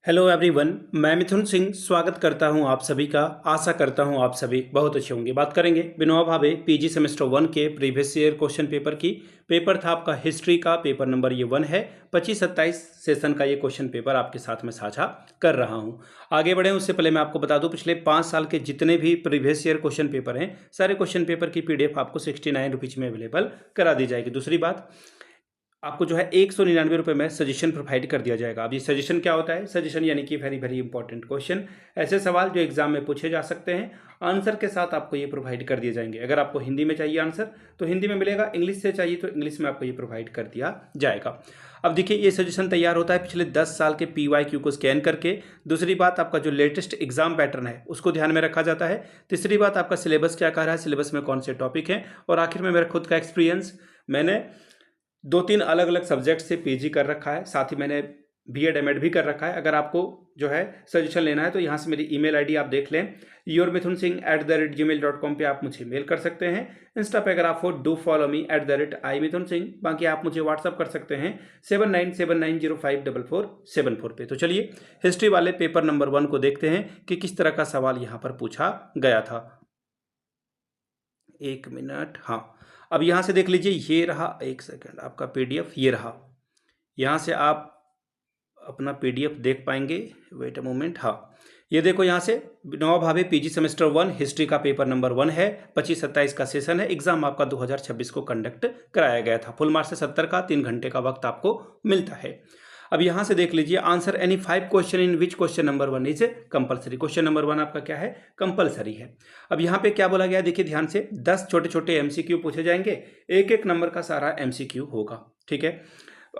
Hello everyone, मैं मिथुन सिंह स्वागत करता हूं आप सभी का। आशा करता हूं आप सभी बहुत अच्छे होंगे। बात करेंगे विनोबा भावे पीजी सेमेस्टर 1 के प्रीवियस ईयर क्वेश्चन पेपर की। पेपर था आपका हिस्ट्री का, पेपर नंबर ये 1 है। 25-27 सेशन का ये क्वेश्चन पेपर आपके साथ में साझा कर रहा हूं। आगे बढ़े उससे पहले मैं आपको बता दूं, पिछले 5 साल के जितने भी प्रीवियस ईयर क्वेश्चन पेपर हैं, सारे क्वेश्चन पेपर की पीडीएफ आपको 69 रुपीज़ में अवेलेबल करा दी जाएगी। दूसरी बात, आपको जो है 199 रुपये में सजेशन प्रोवाइड कर दिया जाएगा। अब ये सजेशन क्या होता है? सजेशन यानी कि वेरी वेरी इंपॉर्टेंट क्वेश्चन, ऐसे सवाल जो एग्जाम में पूछे जा सकते हैं, आंसर के साथ आपको ये प्रोवाइड कर दिए जाएंगे। अगर आपको हिंदी में चाहिए आंसर तो हिंदी में मिलेगा, इंग्लिश से चाहिए तो इंग्लिश में आपको ये प्रोवाइड कर दिया जाएगा। अब देखिए, ये सजेशन तैयार होता है पिछले 10 साल के PYQ को स्कैन करके। दूसरी बात, आपका जो लेटेस्ट एग्जाम पैटर्न है उसको ध्यान में रखा जाता है। तीसरी बात, आपका सिलेबस क्या कह रहा है, सिलेबस में कौन से टॉपिक हैं। और आखिर में मेरा खुद का एक्सपीरियंस, मैंने 2-3 अलग अलग सब्जेक्ट से PG कर रखा है, साथ ही मैंने B.Ed M.Ed भी कर रखा है। अगर आपको जो है सजेशन लेना है तो यहाँ से मेरी ईमेल आईडी आप देख लें, yourmithunsingh@gmail.com पे आप मुझे मेल कर सकते हैं। इंस्टा पे अगर आप हो, डू फॉलो मी @imithunsingh। बाकी आप मुझे व्हाट्सअप कर सकते हैं 7979054474 पे। तो चलिए हिस्ट्री वाले पेपर नंबर 1 को देखते हैं कि किस तरह का सवाल यहाँ पर पूछा गया था। 1 मिनट, हाँ। अब यहाँ से देख लीजिए, ये रहा, 1 सेकेंड, आपका PDF ये रहा। यहाँ से आप अपना PDF देख पाएंगे। वेट अ मोमेंट, हाँ, ये देखो, यहाँ से Vinoba Bhave PG semester 1 history का पेपर नंबर 1 है। 25-27 का सेशन है। एग्जाम आपका 2026 को कंडक्ट कराया गया था। फुल मार्क्स से 70 का 3 घंटे का वक्त आपको मिलता है। अब यहाँ से देख लीजिए, answer any 5 question in which question number 1 is compulsory. Question number 1 आपका क्या है? कंपलसरी है। अब यहाँ पे क्या बोला गया, देखिए ध्यान से, 10 छोटे छोटे MCQ पूछे जाएंगे, एक एक नंबर का सारा MCQ होगा, ठीक है।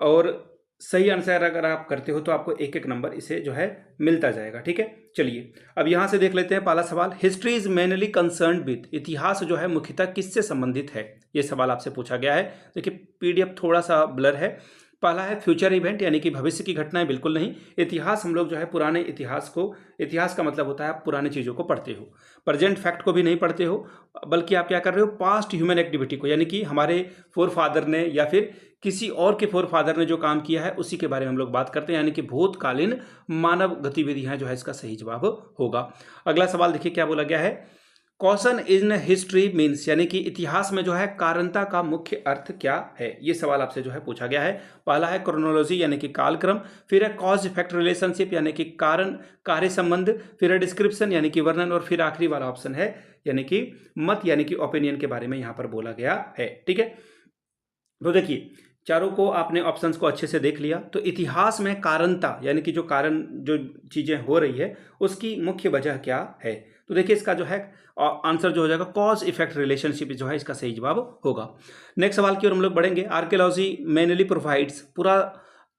और सही आंसर अगर आप करते हो तो आपको एक एक नंबर इसे जो है मिलता जाएगा, ठीक है। चलिए अब यहाँ से देख लेते हैं पहला सवाल। History is mainly concerned with, इतिहास जो है मुख्यतः किससे संबंधित है, ये सवाल आपसे पूछा गया है। देखिए PDF थोड़ा सा ब्लर है। पहला है फ्यूचर इवेंट, यानी कि भविष्य की घटनाएं, बिल्कुल नहीं। इतिहास, हम लोग जो है पुराने इतिहास को, इतिहास का मतलब होता है आप पुरानी चीज़ों को पढ़ते हो, प्रेजेंट फैक्ट को भी नहीं पढ़ते हो, बल्कि आप क्या कर रहे हो, पास्ट ह्यूमन एक्टिविटी को, यानी कि हमारे फोर फादर ने या फिर किसी और के फोर फादर ने जो काम किया है उसी के बारे में हम लोग बात करते हैं, यानी कि भूतकालीन मानव गतिविधियां जो है इसका सही जवाब होगा। अगला सवाल देखिए क्या बोला गया है। कॉशन इन हिस्ट्री मीन्स, यानी कि इतिहास में जो है कारणता का मुख्य अर्थ क्या है, ये सवाल आपसे जो है पूछा गया है। पहला है क्रोनोलॉजी, यानी कि कालक्रम। फिर है कॉज इफेक्ट रिलेशनशिप, यानी कि कारण कार्य संबंध। फिर है डिस्क्रिप्शन, यानी कि वर्णन। और फिर आखिरी वाला ऑप्शन है, यानी कि मत, यानी कि ओपिनियन के बारे में यहां पर बोला गया है, ठीक है। तो देखिए, चारों को आपने ऑप्शंस को अच्छे से देख लिया। तो इतिहास में कारणता, यानी कि जो कारण, जो चीजें हो रही है उसकी मुख्य वजह क्या है, तो देखिए इसका जो है आंसर जो हो जाएगा कॉज इफेक्ट रिलेशनशिप जो है इसका सही जवाब होगा। नेक्स्ट सवाल की ओर हम लोग बढ़ेंगे। आर्कियोलॉजी मेनली प्रोवाइड्स, पूरा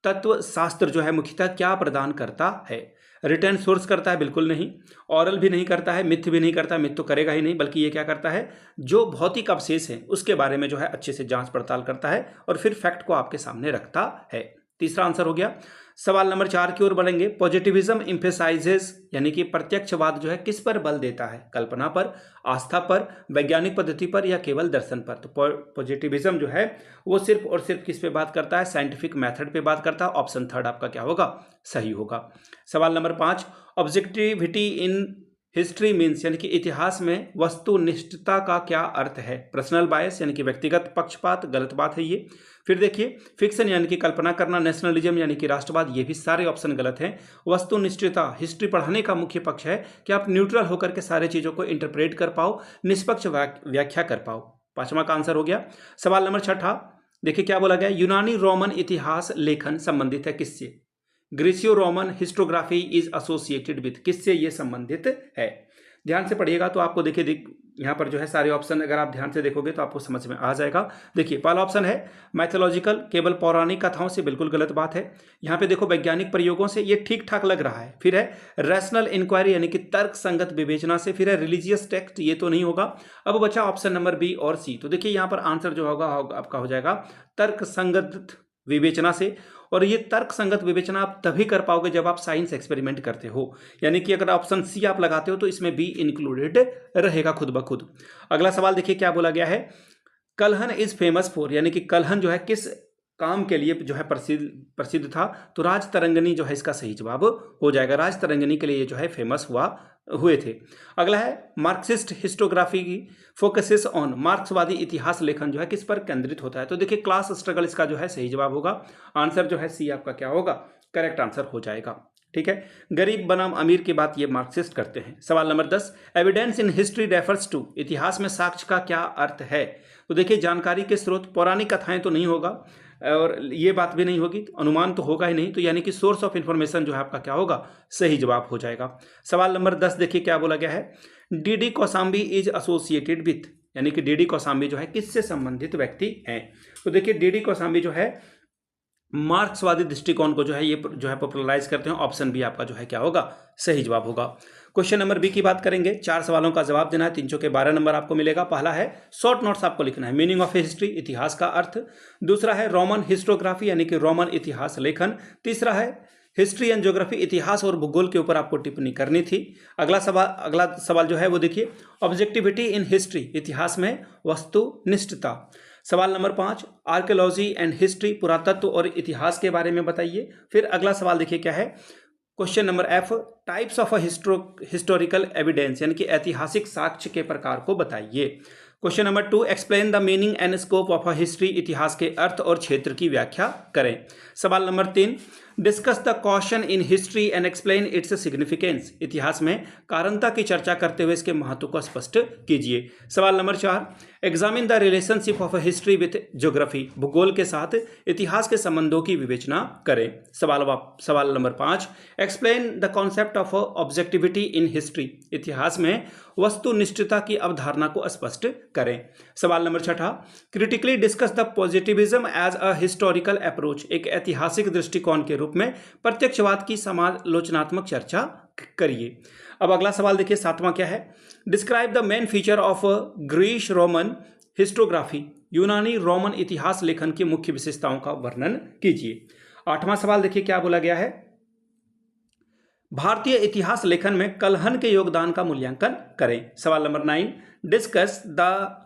तत्व शास्त्र जो है मुख्यतः क्या प्रदान करता है। रिटर्न सोर्स करता है, बिल्कुल नहीं। ऑरल भी नहीं करता है, मिथ भी नहीं करता, मिथ तो करेगा ही नहीं, बल्कि ये क्या करता है, जो भौतिक अवशेष हैं उसके बारे में जो है अच्छे से जांच पड़ताल करता है और फिर फैक्ट को आपके सामने रखता है। तीसरा आंसर हो गया। सवाल नंबर 4 की ओर बढ़ेंगे। पॉजिटिविज्म एम्फेसाइजेस, यानी कि प्रत्यक्षवाद जो है किस पर बल देता है, कल्पना पर, आस्था पर, वैज्ञानिक पद्धति पर, या केवल दर्शन पर। तो पॉजिटिविज्म जो है वो सिर्फ और सिर्फ किस पे बात करता है, साइंटिफिक मेथड पे बात करता है। ऑप्शन थर्ड आपका क्या होगा, सही होगा। सवाल number 5, objectivity in history means, यानी कि इतिहास में वस्तुनिष्ठता का क्या अर्थ है। पर्सनल बायस, यानी कि व्यक्तिगत पक्षपात, गलत बात है ये। फिर देखिए फिक्शन, यानी कि कल्पना करना। नेशनलिज्म, यानी कि राष्ट्रवाद, ये भी सारे ऑप्शन गलत हैं। वस्तुनिष्ठता, हिस्ट्री पढ़ने का मुख्य पक्ष है कि आप न्यूट्रल होकर के सारे चीजों को इंटरप्रेट कर पाओ, निष्पक्ष व्याख्या कर पाओ। पांचवा का आंसर हो गया। सवाल नंबर 6, देखिए क्या बोला गया। यूनानी रोमन इतिहास लेखन संबंधित है किससे। Greco Roman historiography is associated with, किससे ये संबंधित है। ध्यान से पढ़िएगा तो आपको देखिए यहाँ पर जो है सारे ऑप्शन अगर आप ध्यान से देखोगे तो आपको समझ में आ जाएगा। देखिए पहला ऑप्शन है मैथोलॉजिकल, केवल पौराणिक कथाओं से, बिल्कुल गलत बात है। यहाँ पे देखो वैज्ञानिक प्रयोगों से, ये ठीक ठाक लग रहा है। फिर है रैशनल इंक्वायरी, यानी कि तर्क संगत विवेचना से। फिर है रिलीजियस टेक्स्ट, ये तो नहीं होगा। अब बचा ऑप्शन नंबर B और C। तो देखिए यहाँ पर आंसर जो होगा आपका हो जाएगा तर्क संगत विवेचना से। और ये तर्क संगत विवेचना आप तभी कर पाओगे जब आप साइंस एक्सपेरिमेंट करते हो, यानी कि अगर ऑप्शन C आप लगाते हो तो इसमें B इंक्लूडेड रहेगा खुद ब खुद। अगला सवाल देखिए क्या बोला गया है। कलहन इज फेमस फॉर, यानी कि कलहन जो है किस काम के लिए जो है प्रसिद्ध था, तो राजतरंगिणी जो है इसका सही जवाब हो जाएगा। राजतरंगिणी के लिए ये जो है फेमस हुए थे। अगला है मार्क्सिस्ट हिस्टोग्राफी की फोकसेस ऑन, मार्क्सवादी इतिहास लेखन जो है किस पर केंद्रित होता है? तो देखिए क्लास स्ट्रगल इसका जो है सही जवाब होगा। आंसर जो है सी आपका क्या होगा? करेक्ट आंसर हो जाएगा। ठीक है, गरीब बनाम अमीर की बात ये मार्क्सिस्ट करते हैं। सवाल number 10, evidence in history refers to, इतिहास में साक्ष्य का क्या अर्थ है? तो देखिए जानकारी के स्रोत, पौराणिक कथाएं तो नहीं होगा और ये बात भी नहीं होगी, तो अनुमान तो होगा ही नहीं, तो यानी कि सोर्स ऑफ इंफॉर्मेशन जो है आपका क्या होगा? सही जवाब हो जाएगा। सवाल नंबर 10 देखिए क्या बोला गया है, DD Kaushambi is associated with, यानी कि डीडी कौशाम्बी जो है किससे संबंधित व्यक्ति हैं? तो देखिए डीडी कौशाम्बी जो है मार्क्सवादी दृष्टिकोण को जो है ये जो है पॉपुलराइज करते हैं। ऑप्शन बी आपका जो है क्या होगा? सही जवाब होगा। क्वेश्चन नंबर बी की बात करेंगे। 4 सवालों का जवाब देना है, 3 चौके 12 नंबर आपको मिलेगा। पहला है शॉर्ट नोट्स आपको लिखना है, मीनिंग ऑफ हिस्ट्री, इतिहास का अर्थ। दूसरा है रोमन हिस्टोग्राफी यानी कि रोमन इतिहास लेखन। तीसरा है हिस्ट्री एंड ज्योग्राफी, इतिहास और भूगोल के ऊपर आपको टिप्पणी करनी थी। अगला सवाल जो है वो देखिए ऑब्जेक्टिविटी इन हिस्ट्री, इतिहास में वस्तुनिष्ठता। सवाल नंबर 5 आर्कियोलॉजी एंड हिस्ट्री, पुरातत्व और इतिहास के बारे में बताइए। फिर अगला सवाल देखिए क्या है, question number F types of historical evidence यानी कि ऐतिहासिक साक्ष्य के प्रकार को बताइए। Question number 2 explain the meaning and scope of a history, इतिहास के अर्थ और क्षेत्र की व्याख्या करें। सवाल number 3 discuss the caution in history and explain its significance, इतिहास में कारणता की चर्चा करते हुए इसके महत्व को स्पष्ट कीजिए। सवाल number 4 examine the relationship of history with geography, भूगोल के साथ इतिहास के संबंधों की विवेचना करें। सवाल number 5 explain the concept of objectivity in history, इतिहास में वस्तुनिष्ठता की अवधारणा को स्पष्ट करें। सवाल number 6 critically discuss the positivism as a historical approach, एक ऐतिहासिक दृष्टिकोण के रूप में प्रत्यक्षवाद की समालोचनात्मक चर्चा करिए। अब अगला सवाल देखिए 7वां क्या है, describe the main feature of Greece Roman historiography, यूनानी रोमन इतिहास लेखन की मुख्य विशेषताओं का वर्णन कीजिए। 8वां सवाल देखिए क्या बोला गया है, भारतीय इतिहास लेखन में कलहन के योगदान का मूल्यांकन करें। सवाल number 9 discuss the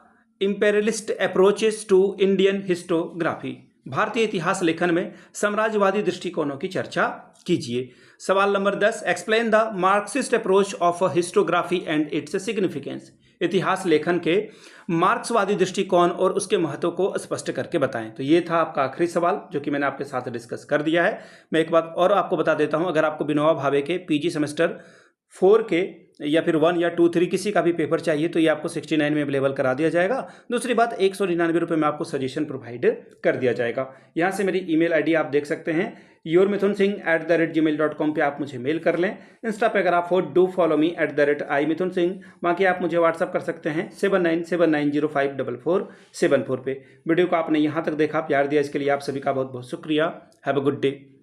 imperialist approaches to Indian historiography, भारतीय इतिहास लेखन में साम्राज्यवादी दृष्टिकोणों की चर्चा कीजिए। सवाल number 10 explain the Marxist approach of historiography and its significance, इतिहास लेखन के मार्क्सवादी दृष्टिकोण और उसके महत्व को स्पष्ट करके बताएं। तो ये था आपका आखिरी सवाल जो कि मैंने आपके साथ डिस्कस कर दिया है। मैं एक बात और आपको बता देता हूं, अगर आपको विनोबा भावे के पीजी सेमेस्टर 4 के या फिर 1 या 2 3 किसी का भी पेपर चाहिए तो ये आपको 69 में अवेलेबल करा दिया जाएगा। दूसरी बात 199 रुपये में आपको सजेशन प्रोवाइड कर दिया जाएगा। यहाँ से मेरी ईमेल आईडी आप देख सकते हैं yourmithunsingh@gmail.com पे आप मुझे मेल कर लें। इंस्टा पे अगर आप हो डू फॉलो मी @imithunsingh, बाकी आप मुझे व्हाट्सअप कर सकते हैं 7979054474 पे। वीडियो को आपने यहाँ तक देखा, प्यार दिया, इसके लिए आप सभी का बहुत बहुत शुक्रिया। Have a good day.